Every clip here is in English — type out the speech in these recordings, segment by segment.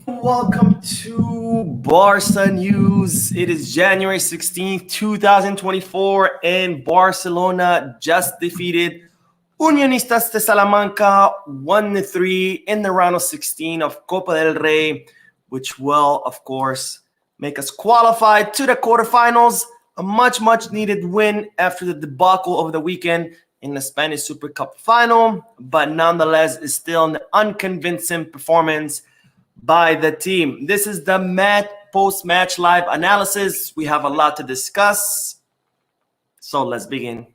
Welcome to Barca News. It is January 16th, 2024, and Barcelona just defeated Unionistas de Salamanca 1-3 in the round of 16 of Copa del Rey, which will, of course, make us qualify to the quarterfinals. A much needed win after the debacle over the weekend in the Spanish Super Cup final, but nonetheless is still an unconvincing performance by the team. This is the post-match live analysis. We have a lot to discuss, so let's begin.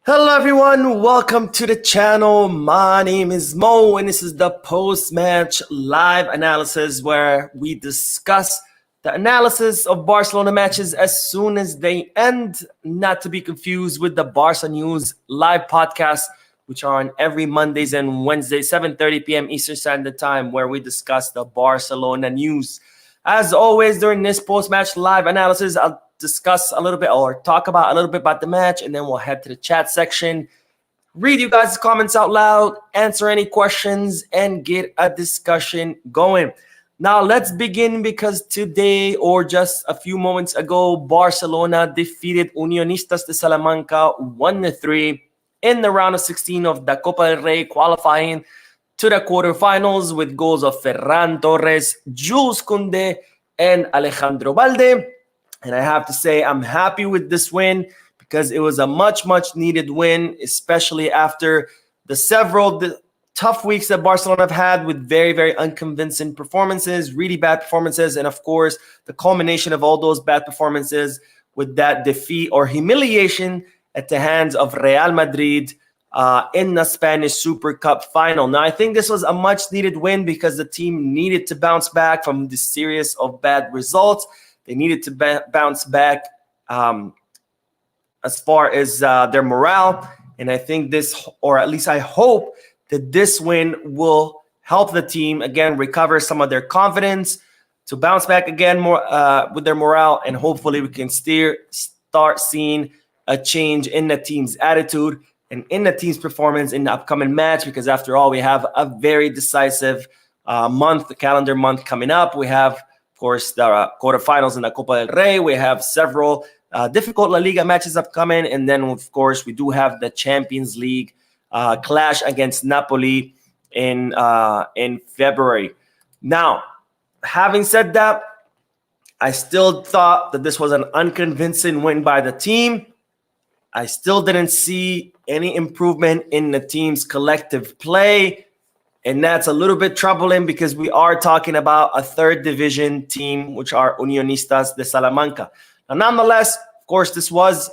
Hello everyone, welcome to the channel. My name is Mo and this is the post-match live analysis where we discuss the analysis of Barcelona matches as soon as they end, not to be confused with the Barca News live podcast, which are on every Mondays and Wednesdays, 7:30 p.m. Eastern Standard Time, where we discuss the Barcelona news. As always, during this post-match live analysis, I'll discuss a little bit or talk about a little bit about the match, and then we'll head to the chat section, read you guys' comments out loud, answer any questions, and get a discussion going. Now, let's begin because today, or just a few moments ago, Barcelona defeated Unionistas de Salamanca 1-3 in the round of 16 of the Copa del Rey, qualifying to the quarterfinals with goals of Ferran Torres, Jules Kounde, and Alejandro Balde. And I have to say, I'm happy with this win because it was a much needed win, especially after the several tough weeks that Barcelona have had with very unconvincing performances, really bad performances, and of course, the culmination of all those bad performances with that defeat or humiliation at the hands of Real Madrid in the Spanish Super Cup final. Now, I think this was a much needed win because the team needed to bounce back from this series of bad results. They needed to bounce back as far as their morale. And I think this, or at least I hope that this win will help the team, again, recover some of their confidence, to bounce back again more with their morale. And hopefully we can start seeing a change in the team's attitude and in the team's performance in the upcoming match. Because after all, we have a very decisive the calendar month coming up. We have, of course, the quarterfinals in the Copa del Rey. We have several difficult La Liga matches upcoming. And then, of course, we do have the Champions League clash against Napoli in February. Now, having said that, I still thought that this was an unconvincing win by the team. I still didn't see any improvement in the team's collective play. And that's a little bit troubling because we are talking about a third division team, which are Unionistas de Salamanca. Now, nonetheless, of course, this was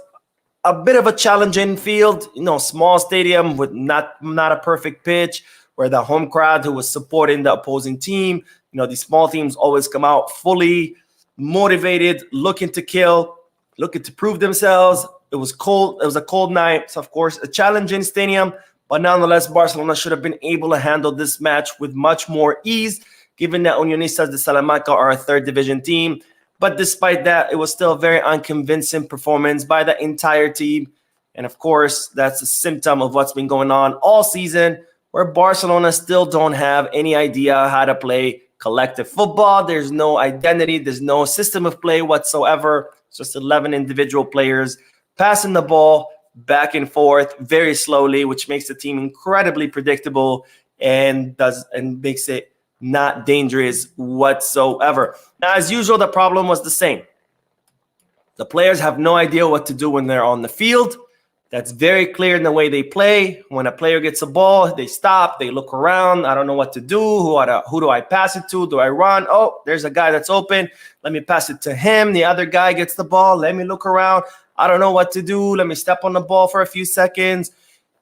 a bit of a challenging field, small stadium with not a perfect pitch, where the home crowd who was supporting the opposing team, these small teams always come out fully motivated, looking to kill, looking to prove themselves. It was cold. It was a cold night. So, of course, a challenging stadium. But nonetheless, Barcelona should have been able to handle this match with much more ease, given that Unionistas de Salamanca are a third division team. But despite that, it was still a very unconvincing performance by the entire team. And of course, that's a symptom of what's been going on all season, where Barcelona still don't have any idea how to play collective football. There's no identity. There's no system of play whatsoever. It's just 11 individual players passing the ball back and forth very slowly, which makes the team incredibly predictable and makes it not dangerous whatsoever. Now, as usual, the problem was the same. The players have no idea what to do when they're on the field. That's very clear in the way they play. When a player gets a ball, they stop, they look around. I don't know what to do. Who do I pass it to? Do I run? Oh, there's a guy that's open. Let me pass it to him. The other guy gets the ball. Let me look around. I don't know what to do. Let me step on the ball for a few seconds.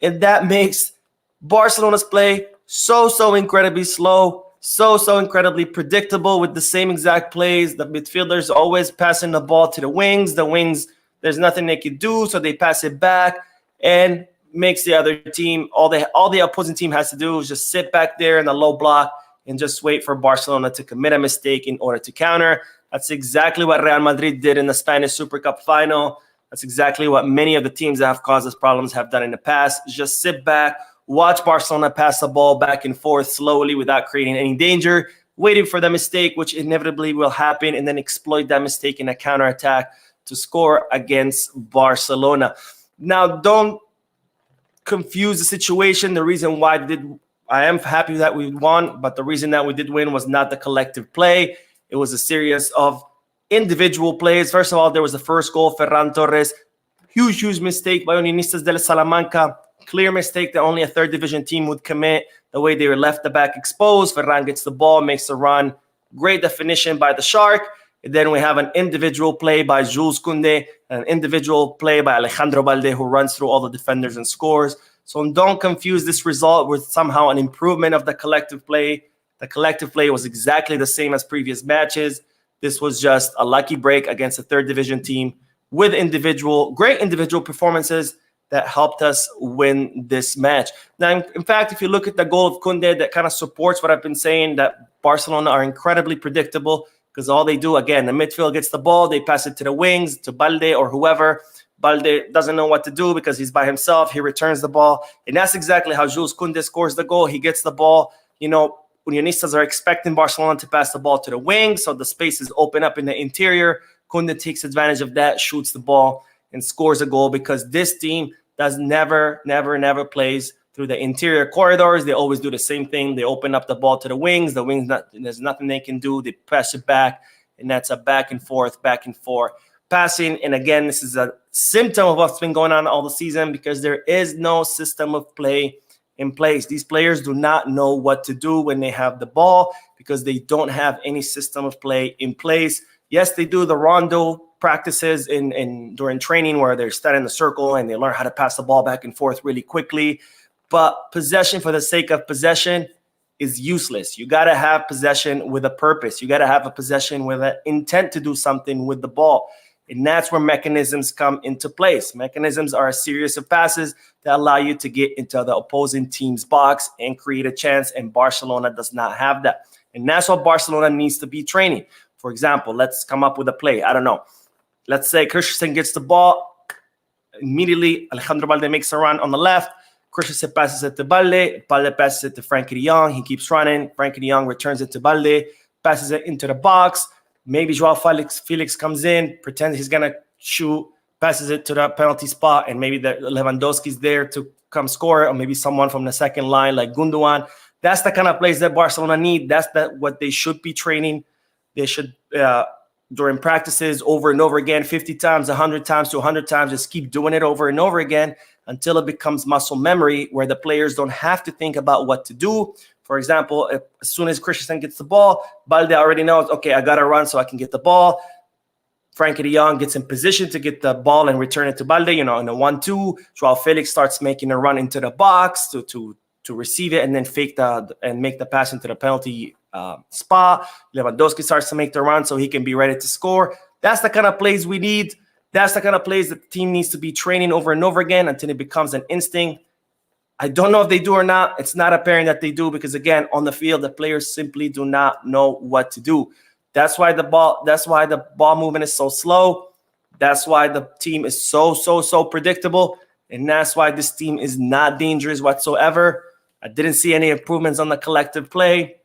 And that makes Barcelona's play so incredibly slow, so incredibly predictable with the same exact plays. The midfielders always passing the ball to the wings. The wings, there's nothing they can do, so they pass it back. And makes the other team, all the opposing team has to do is just sit back there in the low block and just wait for Barcelona to commit a mistake in order to counter. That's exactly what Real Madrid did in the Spanish Super Cup final. That's exactly what many of the teams that have caused us problems have done in the past. Just sit back, watch Barcelona pass the ball back and forth slowly without creating any danger, waiting for the mistake, which inevitably will happen, and then exploit that mistake in a counterattack to score against Barcelona. Now, don't confuse the situation. The reason why I am happy that we won, but the reason that we did win was not the collective play. It was a series of individual plays. First of all, there was the first goal, Ferran Torres. Huge mistake by Unionistas de Salamanca. Clear mistake that only a third division team would commit. The way they were left the back exposed. Ferran gets the ball, makes a run. Great definition by the Shark. And then we have an individual play by Jules Kounde, an individual play by Alejandro Balde, who runs through all the defenders and scores. So don't confuse this result with somehow an improvement of the collective play. The collective play was exactly the same as previous matches. This was just a lucky break against a third division team with great individual performances that helped us win this match. Now, in fact, if you look at the goal of Kounde, that kind of supports what I've been saying, that Barcelona are incredibly predictable because all they do, again, the midfield gets the ball, they pass it to the wings, to Balde or whoever. Balde doesn't know what to do because he's by himself. He returns the ball. And that's exactly how Jules Kounde scores the goal. He gets the ball. Unionistas are expecting Barcelona to pass the ball to the wing, so the spaces open up in the interior. Kounde takes advantage of that, shoots the ball, and scores a goal because this team does never plays through the interior corridors. They always do the same thing. They open up the ball to the wings. The wings, there's nothing they can do. They pass it back, and that's a back and forth passing. And again, this is a symptom of what's been going on all the season because there is no system of play in place. These players do not know what to do when they have the ball because they don't have any system of play in place. Yes, they do the rondo practices during training where they're standing in the circle and they learn how to pass the ball back and forth really quickly. But possession for the sake of possession is useless. You got to have possession with a purpose. You got to have a possession with an intent to do something with the ball. And that's where mechanisms come into place. Mechanisms are a series of passes that allow you to get into the opposing team's box and create a chance, and Barcelona does not have that. And that's what Barcelona needs to be training. For example, let's come up with a play. I don't know. Let's say Christensen gets the ball. Immediately, Alejandro Balde makes a run on the left. Christensen passes it to Balde. Balde passes it to Frankie de Jong. He keeps running. Frankie de Jong returns it to Balde, passes it into the box. Maybe Joao Felix comes in, pretends he's going to shoot, passes it to the penalty spot, and maybe Lewandowski's there to come score, or maybe someone from the second line like Gundogan. That's the kind of plays that Barcelona need. That's what they should be training. They should, during practices, over and over again, 50 times, 100 times to 100 times, just keep doing it over and over again until it becomes muscle memory where the players don't have to think about what to do. For example, as soon as Christensen gets the ball, Balde already knows, okay, I got to run so I can get the ball. Frankie de Jong gets in position to get the ball and return it to Balde, in a 1-2. Joao Felix starts making a run into the box to receive it and then make the pass into the penalty spot. Lewandowski starts to make the run so he can be ready to score. That's the kind of plays we need. That's the kind of plays that the team needs to be training over and over again until it becomes an instinct. I don't know if they do or not. It's not apparent that they do because, again, on the field, the players simply do not know what to do. That's why the ball movement is so slow. That's why the team is so predictable. And that's why this team is not dangerous whatsoever. I didn't see any improvements on the collective play.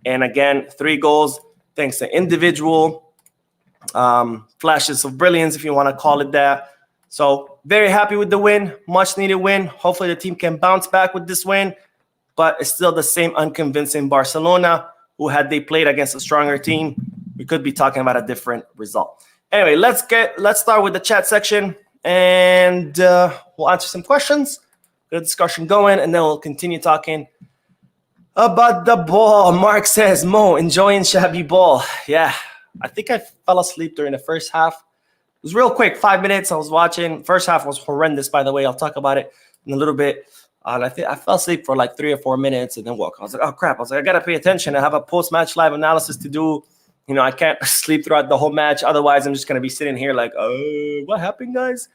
And again, 3 goals thanks to individual flashes of brilliance, if you want to call it that. So very happy with the win, much needed win. Hopefully the team can bounce back with this win, but it's still the same unconvincing Barcelona, who had they played against a stronger team, we could be talking about a different result. Anyway, let's start with the chat section and we'll answer some questions, get a discussion going, and then we'll continue talking about the ball. Mark says, Mo, enjoying Xavi ball. Yeah, I think I fell asleep during the first half. It was real quick, 5 minutes. I was watching. First half was horrendous, by the way. I'll talk about it in a little bit. And I fell asleep for like 3 or 4 minutes and then woke. I was like, oh, crap. I was like, I got to pay attention. I have a post-match live analysis to do. I can't sleep throughout the whole match. Otherwise, I'm just going to be sitting here like, what happened, guys?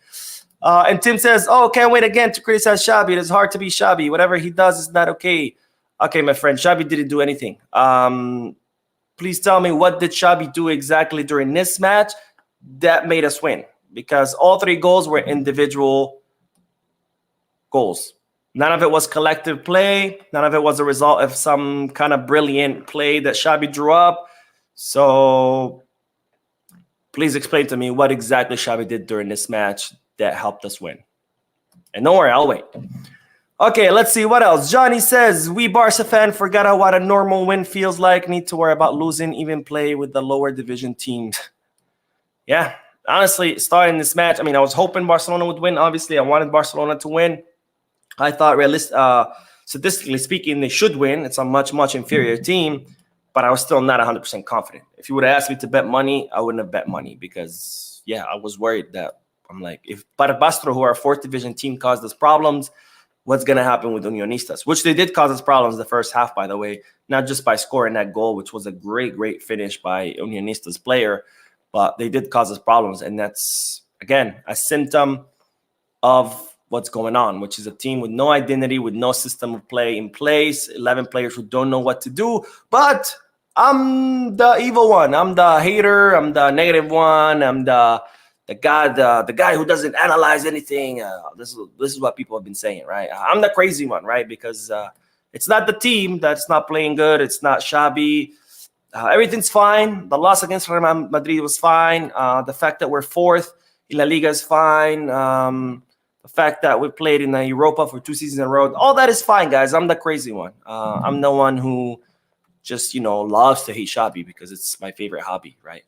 And Tim says, oh, can't wait again to criticize Xavi. It is hard to be Xavi. Whatever he does is not okay. Okay, my friend, Xavi didn't do anything. Please tell me, what did Xavi do exactly during this match that made us win? Because all 3 goals were individual goals. None of it was collective play. None of it was a result of some kind of brilliant play that Xavi drew up. So please explain to me what exactly Xavi did during this match that helped us win. And don't worry, I'll wait. Okay, let's see what else. Johnny says, we Barca fan forgot what a normal win feels like. Need to worry about losing, even play with the lower division teams. Yeah, honestly, starting this match, I mean, I was hoping Barcelona would win. Obviously, I wanted Barcelona to win. I thought, statistically speaking, they should win. It's a much, much inferior team. But I was still not 100% confident. If you would have asked me to bet money, I wouldn't have bet money because, yeah, I was worried that I'm like, if Barbastro, who are a 4th division team, caused us problems, what's going to happen with Unionistas? Which they did cause us problems the first half, by the way, not just by scoring that goal, which was a great, great finish by Unionistas player, but they did cause us problems. And that's, again, a symptom of what's going on, which is a team with no identity, with no system of play in place, 11 players who don't know what to do. But I'm the evil one. I'm the hater. I'm the negative one. I'm the guy who doesn't analyze anything. This is what people have been saying, right? I'm the crazy one, right? Because it's not the team that's not playing good. It's not Xavi. Everything's fine. The loss against Real Madrid was fine. The fact that we're 4th in La Liga is fine. The fact that we played in the Europa for 2 seasons in a row, all that is fine, guys. I'm the crazy one. I'm the one who just, loves to hate Xavi because it's my favorite hobby, right?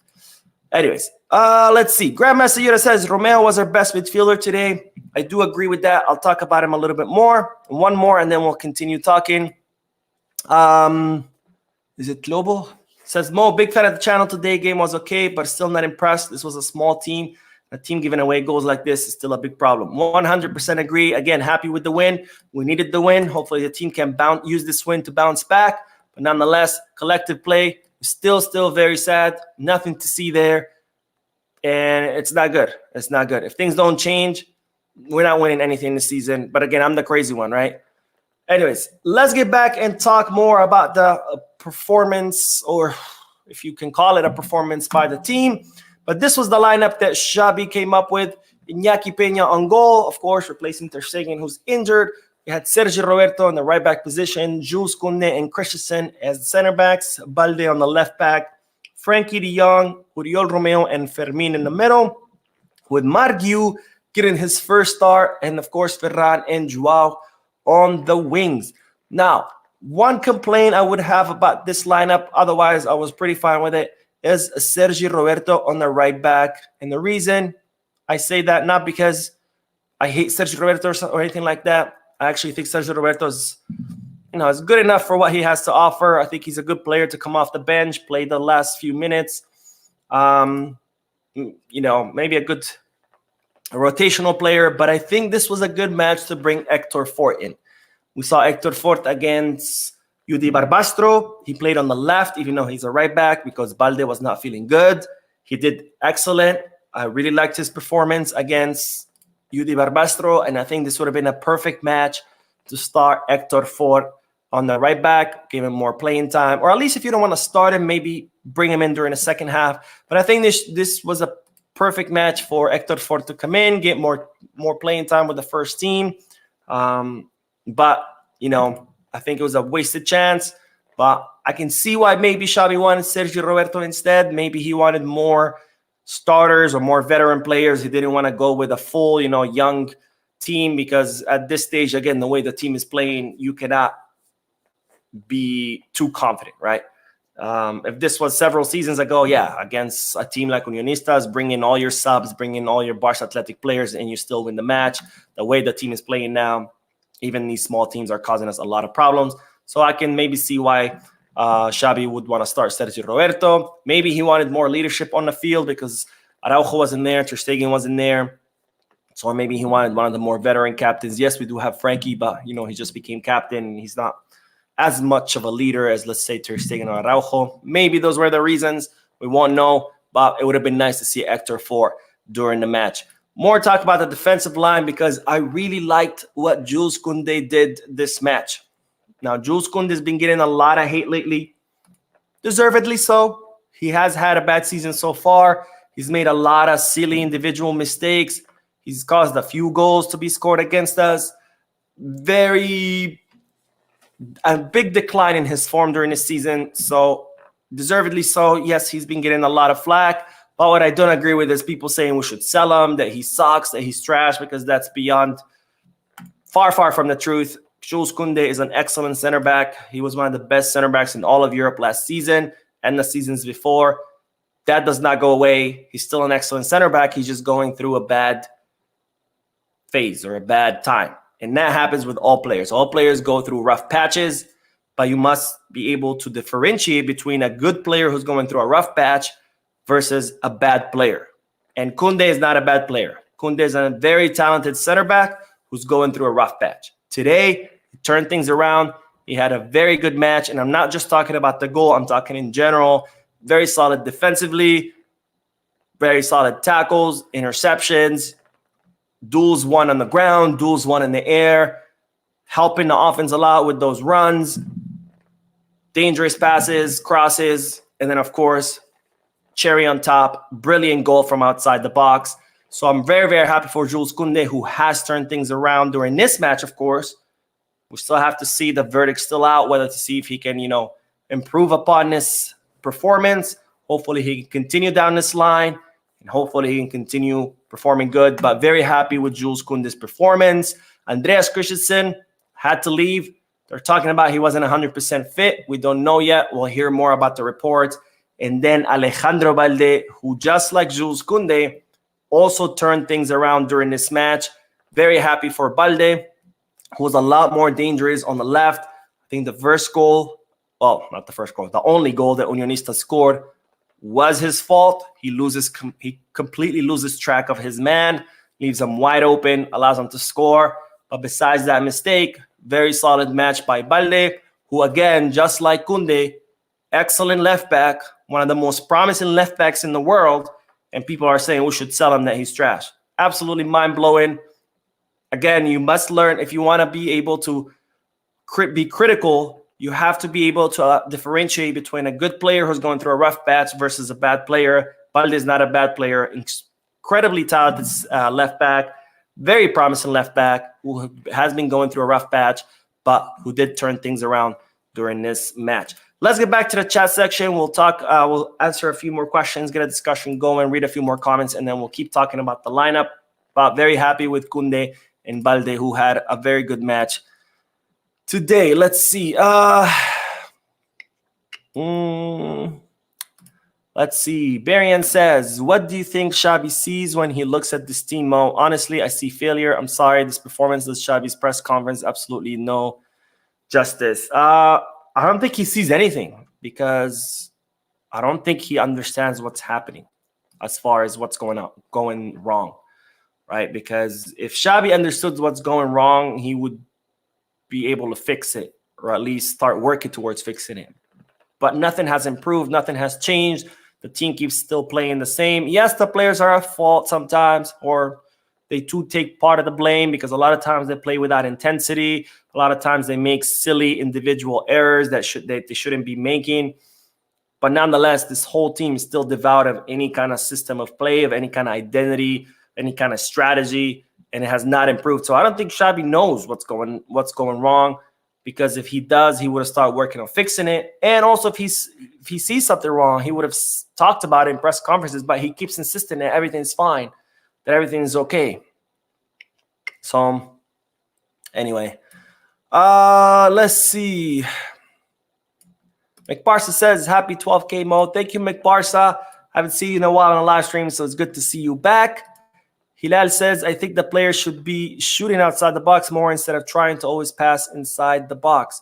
Anyways, let's see. Grandmaster Yuda says Romeu was our best midfielder today. I do agree with that. I'll talk about him a little bit more. One more, and then we'll continue talking. Is it Globo? Says Mo, big fan of the channel today. Game was okay, but still not impressed. This was a small team. A team giving away goals like this is still a big problem. 100% agree. Again, happy with the win. We needed the win. Hopefully the team can use this win to bounce back. But nonetheless, collective play is still very sad. Nothing to see there. And it's not good. It's not good. If things don't change, we're not winning anything this season. But again, I'm the crazy one, right? Anyways, let's get back and talk more about the performance, or if you can call it a performance, by the team. But this was the lineup that Xavi came up with. Iñaki Peña on goal, of course, replacing Ter Stegen, who's injured. We had Sergio Roberto in the right back position, Jules Kounde and Christensen as the center backs, Balde on the left back, Frankie de Jong, Oriol Romeu, and Fermin in the middle, with Margiu getting his first start, and of course Ferran and Joao on the wings. Now, one complaint I would have about this lineup, otherwise I was pretty fine with it, is Sergio Roberto on the right back. And the reason I say that, not because I hate Sergio Roberto or anything like that. I actually think Sergio Roberto is, is good enough for what he has to offer. I think he's a good player to come off the bench, play the last few minutes. Maybe a good rotational player, but I think this was a good match to bring Hector Fort in. We saw Hector Fort against Udi Barbastro. He played on the left, even though he's a right back, because Balde was not feeling good. He did excellent. I really liked his performance against Udi Barbastro, and I think this would have been a perfect match to start Hector Fort on the right back, give him more playing time, or at least if you don't want to start him, maybe bring him in during the second half. But I think this was a perfect match for Hector Fort to come in, get more playing time with the first team. But I think it was a wasted chance. But I can see why maybe Xavi wanted Sergio Roberto instead. Maybe he wanted more starters or more veteran players. He didn't want to go with a full, young team, because at this stage, again, the way the team is playing, you cannot be too confident, right? If this was several seasons ago, against a team like Unionistas, bring in all your subs, bring in all your Barca Athletic players, and you still win the match. The way the team is playing now, even these small teams are causing us a lot of problems. So I can maybe see why Xavi would want to start Sergio Roberto. Maybe he wanted more leadership on the field because Araujo wasn't there, Ter Stegen wasn't there. So maybe he wanted one of the more veteran captains. Yes, we do have Frankie, but, he just became captain, and he's not as much of a leader as, let's say, Ter Stegen or Araujo. Maybe those were the reasons. We won't know, but it would have been nice to see Hector Fort during the match. more talk about the defensive line because I really liked what Jules Kounde did this match. Now, Jules Kounde has been getting a lot of hate lately. Deservedly so. He has had a bad season so far. He's made a lot of silly individual mistakes. He's caused a few goals to be scored against us. A big decline in his form during the season. So, deservedly so. Yes, he's been getting a lot of flack. But what I don't agree with is people saying we should sell him, that he sucks, that he's trash, because that's far from the truth. Jules Kounde is an excellent center back. He was one of the best center backs in all of Europe last season and the seasons before. That does not go away. He's still an excellent center back. He's just going through a bad phase or a bad time. And that happens with all players. All players go through rough patches, but you must be able to differentiate between a good player who's going through a rough patch versus a bad player. And Kounde is not a bad player. Kounde is a very talented center back who's going through a rough patch. Today, he turned things around. He had a very good match. And I'm not just talking about the goal. I'm talking in general. Very solid defensively. Very solid tackles, interceptions, duels won on the ground, duels won in the air, helping the offense a lot with those runs, dangerous passes, crosses, and then, of course, cherry on top, brilliant goal from outside the box. So I'm very happy for Jules Kounde, who has turned things around during this match, of course. We still have to see the verdict still out, whether to see if he can, improve upon this performance. Hopefully he can continue down this line, and hopefully he can continue performing good. But very happy with Jules Kounde's performance. Andreas Christensen had to leave. They're talking about he wasn't 100% fit. We don't know yet. We'll hear more about the reports. And then Alejandro Balde, who just like Jules Kounde, also turned things around during this match. Very happy for Balde, who was a lot more dangerous on the left. I think the first goal, well, not the first goal, the only goal that Unionistas scored was his fault. He completely loses track of his man, leaves him wide open, allows him to score. But besides that mistake, very solid match by Balde, who again, just like Kounde, excellent left back, one of the most promising left backs in the world, and people are saying we should sell him, that he's trash. Absolutely mind-blowing. Again, you must learn, if you want to be able to be critical, you have to be able to differentiate between a good player who's going through a rough patch versus a bad player. Balde is not a bad player. Incredibly talented left back, very promising left back who has been going through a rough patch, but who did turn things around during this match. Let's get back to the chat section. We'll talk. We'll answer a few more questions, get a discussion going, read a few more comments, and then we'll keep talking about the lineup. But very happy with Kounde and Balde, who had a very good match today. Let's see. Let's see. Barian says, what do you think Xavi sees when he looks at this team, Mo? Honestly, I see failure. I'm sorry. This performance does Xavi's press conference absolutely no justice. I don't think he sees anything, because I don't think he understands what's happening as far as what's going wrong, right? Because if Xavi understood what's going wrong, he would be able to fix it, or at least start working towards fixing it. But nothing has improved. Nothing has changed. The team keeps still playing the same. Yes, the players are at fault sometimes, or they too take part of the blame, because a lot of times they play without intensity. A lot of times they make silly individual errors that they shouldn't be making. But nonetheless, this whole team is still devoid of any kind of system of play, of any kind of identity, any kind of strategy, and it has not improved. So I don't think Xavi knows what's going wrong, because if he does, he would have started working on fixing it. And also, if he sees something wrong, he would have talked about it in press conferences, but he keeps insisting that everything's fine, that everything is okay. So anyway, let's see. McBarsa says, happy 12K mode. Thank you, McBarsa. Haven't seen you in a while on a live stream, so it's good to see you back. Hilal says, I think the players should be shooting outside the box more instead of trying to always pass inside the box.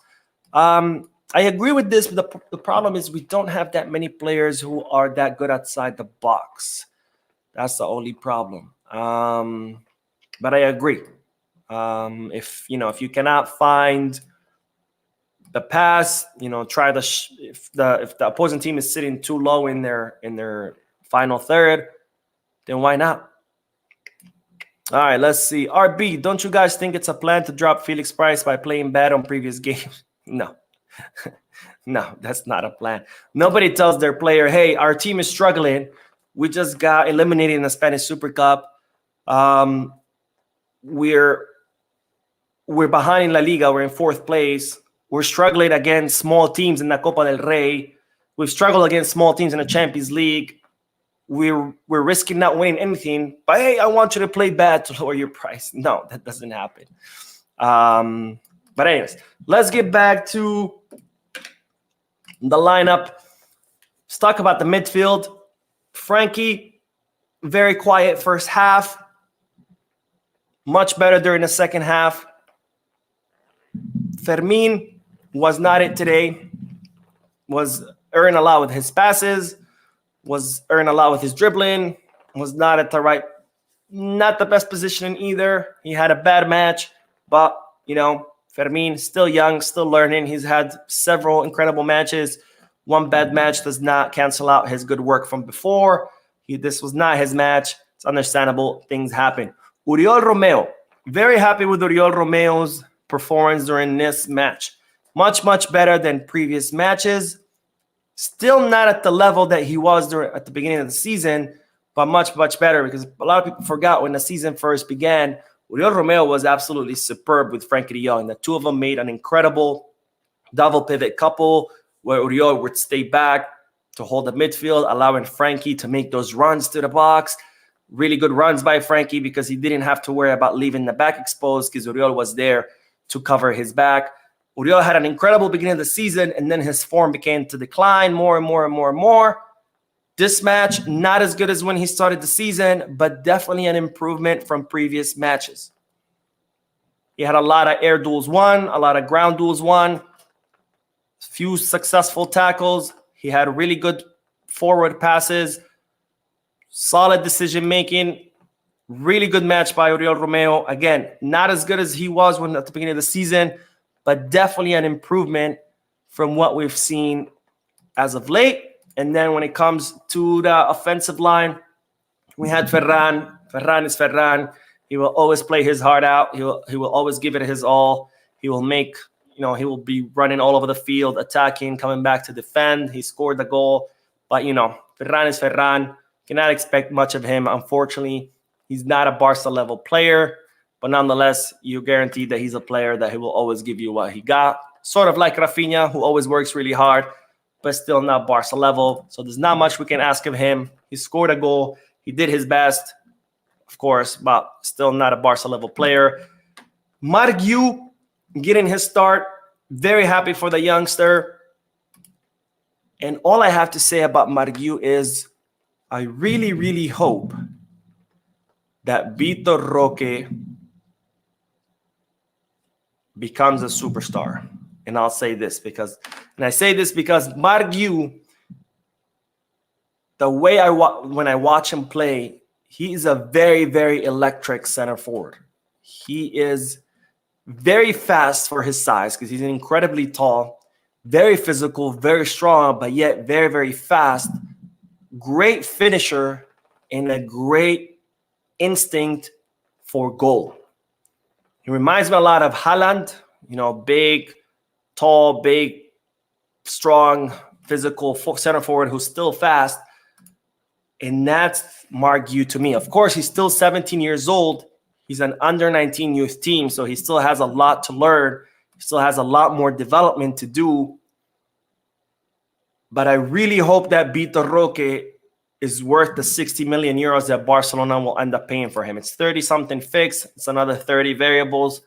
I agree with this, but the problem is we don't have that many players who are that good outside the box. That's the only problem. But I agree. If you cannot find the pass, try if the opposing team is sitting too low in their final third, then why not? All right, let's see. RB, don't you guys think it's a plan to drop Felix price by playing bad on previous games? No. No, that's not a plan. Nobody tells their player, hey, our team is struggling. We just got eliminated in the Spanish Super Cup. We're behind in La Liga. We're in 4th place. We're struggling against small teams in the Copa del Rey. We've struggled against small teams in the Champions League. We're risking not winning anything. But, hey, I want you to play bad to lower your price. No, that doesn't happen. But anyways, let's get back to the lineup. Let's talk about the midfield. Frankie, very quiet first half. Much better during the second half. Fermin was not it today. Was earning a lot with his passes. Was earning a lot with his dribbling. Was not at the right, not the best positioning either. He had a bad match. But, you know, Fermin, still young, still learning. He's had several incredible matches. One bad match does not cancel out his good work from before. This was not his match. It's understandable. Things happen. Oriol Romeu. Very happy with Oriol Romeu's performance during this match. Much, much better than previous matches. Still not at the level that he was at the beginning of the season, but much, much better, because a lot of people forgot when the season first began, Oriol Romeu was absolutely superb with Frankie de Jong. The two of them made an incredible double pivot couple where Oriol would stay back to hold the midfield, allowing Frankie to make those runs to the box. Really good runs by Frankie because he didn't have to worry about leaving the back exposed because Oriol was there to cover his back. Oriol had an incredible beginning of the season, and then his form began to decline more and more and more and more. This match, not as good as when he started the season, but definitely an improvement from previous matches. He had a lot of air duels won, a lot of ground duels won, few successful tackles. He had really good forward passes, solid decision-making, really good match by Oriol Romeu. Again, not as good as he was at the beginning of the season, but definitely an improvement from what we've seen as of late. And then when it comes to the offensive line, we had Ferran. Ferran is Ferran. He will always play his heart out. He will always give it his all. He will make, he will be running all over the field, attacking, coming back to defend. He scored the goal. But, Ferran is Ferran. Cannot expect much of him, unfortunately. He's not a Barca level player. But nonetheless, you guarantee that he's a player that he will always give you what he got. Sort of like Rafinha, who always works really hard, but still not Barca level. So there's not much we can ask of him. He scored a goal. He did his best, of course, but still not a Barca level player. Margiu getting his start. Very happy for the youngster. And all I have to say about Margiu is I really, really hope that Vitor Roque becomes a superstar. And I'll say this because Margiu, the way when I watch him play, he is a very, very electric center forward. He is very fast for his size because he's incredibly tall, very physical, very strong, but yet very, very fast. Great finisher and a great instinct for goal. He reminds me a lot of Haaland, big, tall, big, strong, physical center forward who's still fast. And that's Margiu to me. Of course, he's still 17 years old. He's an under-19 youth team, so he still has a lot to learn. He still has a lot more development to do. But I really hope that Vitor Roque is worth the 60 million euros that Barcelona will end up paying for him. It's 30-something fixed. It's another 30 variables.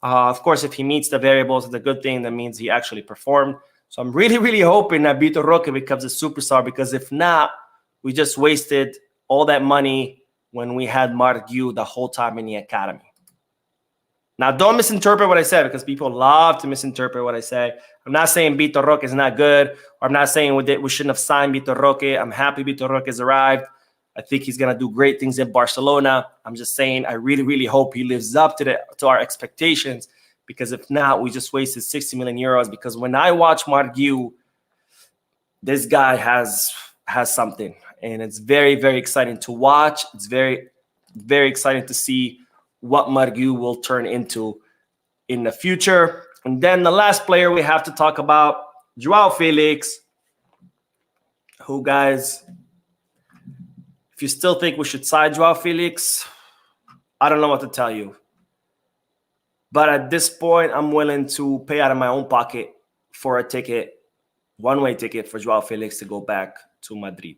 Of course, if he meets the variables, it's a good thing. That means he actually performed. So I'm really, really hoping that Vitor Roque becomes a superstar, because if not, we just wasted all that money when we had Margiu the whole time in the academy. Now, don't misinterpret what I said, because people love to misinterpret what I say. I'm not saying Vitor Roque is not good, or I'm not saying we shouldn't have signed Vitor Roque. I'm happy Vitor Roque has arrived. I think he's going to do great things in Barcelona. I'm just saying I really, really hope he lives up to our expectations, because if not, we just wasted 60 million euros. Because when I watch Margiu, this guy has something, and it's very, very exciting to watch. It's very very excited to see what Margu will turn into in the future. And then the last player we have to talk about, Joao Felix, who, guys, if you still think we should sign Joao Felix, I don't know what to tell you. But at this point, I'm willing to pay out of my own pocket for a ticket, one-way ticket for Joao Felix to go back to Madrid.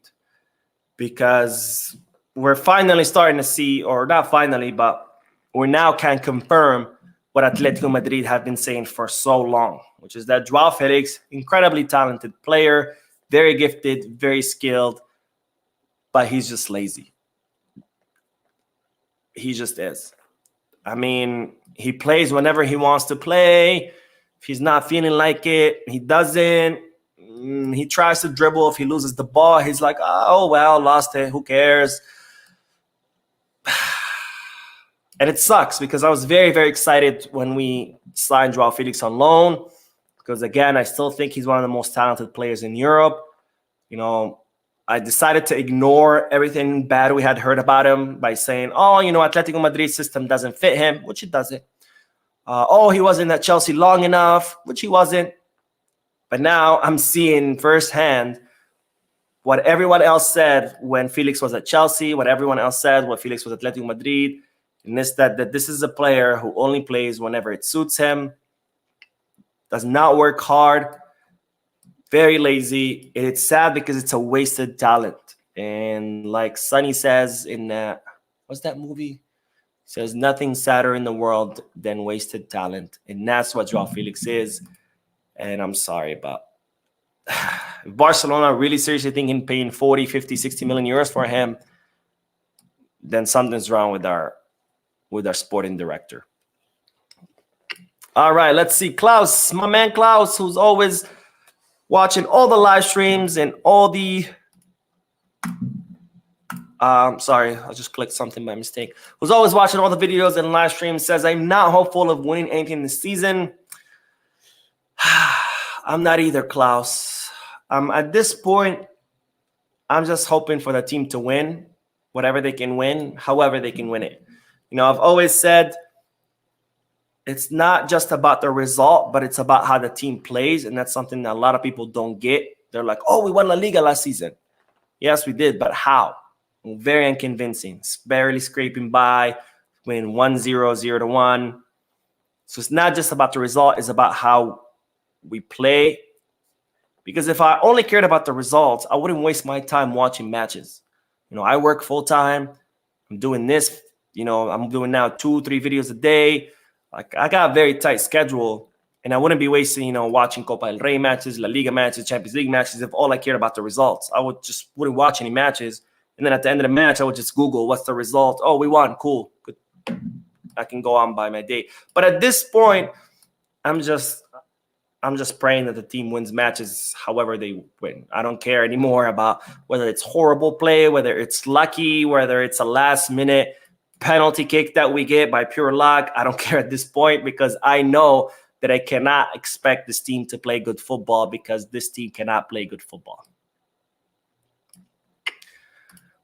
Because we're finally starting to see, or not finally, but we now can confirm what Atletico Madrid have been saying for so long, which is that Joao Felix, incredibly talented player, very gifted, very skilled, but he's just lazy. He just is. I mean, he plays whenever he wants to play. If he's not feeling like it, he doesn't. He tries to dribble. If he loses the ball, he's like, oh, well, lost it. Who cares? And it sucks because I was very, very excited when we signed Joao Felix on loan. Because, again, I still think he's one of the most talented players in Europe. You know, I decided to ignore everything bad we had heard about him by saying, oh, you know, Atletico Madrid's system doesn't fit him, which it doesn't. Oh, he wasn't at Chelsea long enough, which he wasn't. But now I'm seeing firsthand what everyone else said when Felix was at Chelsea, what everyone else said when Felix was at Atletico Madrid, and that this is a player who only plays whenever it suits him, does not work hard, very lazy. It's sad because it's a wasted talent. And like Sonny says in what's that movie? He says nothing sadder in the world than wasted talent. And that's what Joao Felix is. And I'm sorry, but if Barcelona really seriously thinking paying 40, 50, 60 million euros for him, then something's wrong with our sporting director. All right, let's see. Klaus, my man Klaus, who's always watching all the live streams and all the sorry, I just clicked something by mistake. Who's always watching all the videos and live streams, says, I'm not hopeful of winning anything this season. I'm not either, Klaus. At this point, I'm just hoping for the team to win, whatever they can win, however they can win it. You know, I've always said it's not just about the result, but it's about how the team plays, and that's something that a lot of people don't get. They're like, oh, we won La Liga last season. Yes, we did, but how? Very unconvincing. Barely scraping by, win 1-0, 0-1. So it's not just about the result, it's about how we play. Because if I only cared about the results, I wouldn't waste my time watching matches. You know, I work full-time. I'm doing this. You know, I'm doing now 2-3 videos a day. Like, I got a very tight schedule, and I wouldn't be wasting, you know, watching Copa del Rey matches, La Liga matches, Champions League matches if all I cared about the results. I wouldn't watch any matches, and then at the end of the match, I would just Google what's the result. Oh, we won. Cool. Good. I can go on by my day. But at this point, I'm just praying that the team wins matches however they win. I don't care anymore about whether it's horrible play, whether it's lucky, whether it's a last-minute penalty kick that we get by pure luck. I don't care at this point because I know that I cannot expect this team to play good football because this team cannot play good football.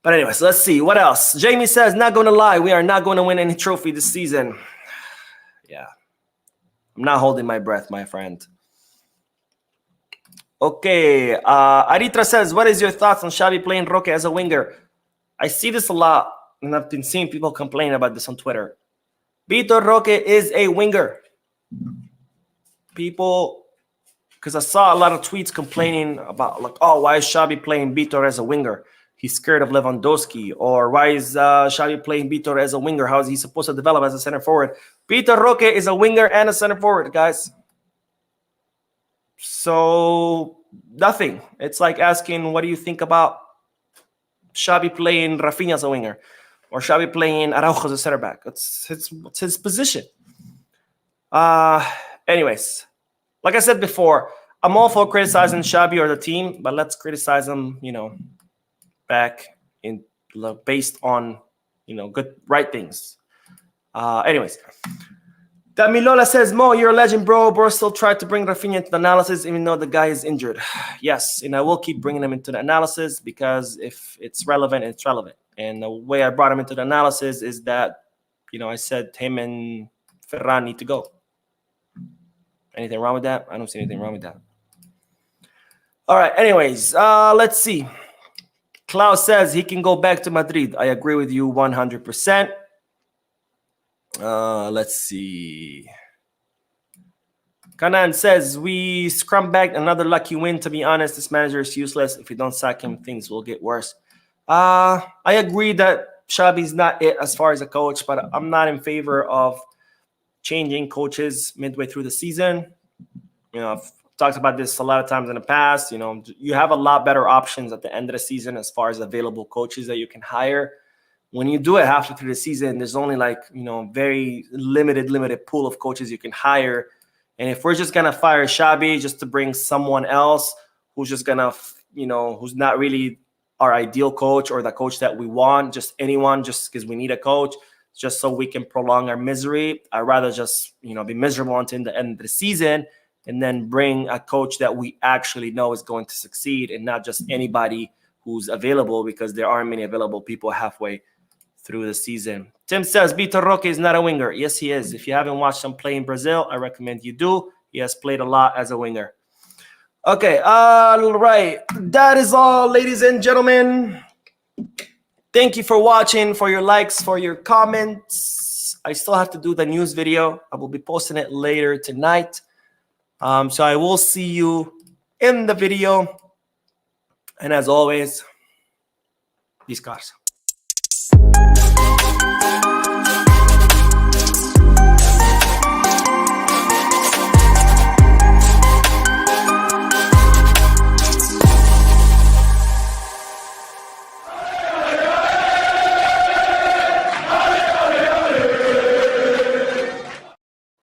But anyways, let's see. What else? Jamie says, not going to lie, we are not going to win any trophy this season. Yeah. I'm not holding my breath, my friend. Okay. Aritra says, what is your thoughts on Xavi playing Roque as a winger? I see this a lot, and I've been seeing people complain about this on Twitter. Vitor Roque is a winger. People, because I saw a lot of tweets complaining about, like, oh, why is Xavi playing Vitor as a winger? He's scared of Lewandowski. Or why is Xavi playing Vitor as a winger? How is he supposed to develop as a center forward? Vitor Roque is a winger and a center forward, guys. So, nothing. It's like asking, what do you think about Xavi playing Rafinha as a winger? Or Xavi playing Araujo as a center back? It's his position. Anyways, like I said before, I'm all for criticizing Xavi or the team, but let's criticize them, you know, back in based on, you know, right things. Anyways, Damilola says, Mo, you're a legend, bro. Bro still tried to bring Rafinha into the analysis, even though the guy is injured. Yes, and I will keep bringing him into the analysis because if it's relevant, it's relevant. And the way I brought him into the analysis is that, I said him and Ferran need to go. Anything wrong with that? I don't see anything wrong with that. All right, anyways, let's see. Klaus says he can go back to Madrid. I agree with you 100%. Let's see. Kanan says, we scrum back another lucky win. To be honest, this manager is useless. If we don't sack him, things will get worse. I agree that Xavi's not it as far as a coach, but I'm not in favor of changing coaches midway through the season. I've talked about this a lot of times in the past. You have a lot better options at the end of the season as far as available coaches that you can hire. When you do it halfway through the season, there's only very limited pool of coaches you can hire. And if we're just going to fire Xavi just to bring someone else who's just going to, who's not really our ideal coach or the coach that we want, just anyone, just because we need a coach, just so we can prolong our misery, I'd rather just, be miserable until the end of the season and then bring a coach that we actually know is going to succeed and not just anybody who's available, because there aren't many available people halfway through the season. Tim says, Vitor Roque is not a winger. Yes, he is. If you haven't watched him play in Brazil, I recommend you do. He has played a lot as a winger. Okay, all right. That is all, ladies and gentlemen. Thank you for watching, for your likes, for your comments. I still have to do the news video. I will be posting it later tonight. So I will see you in the video. And as always, these cars.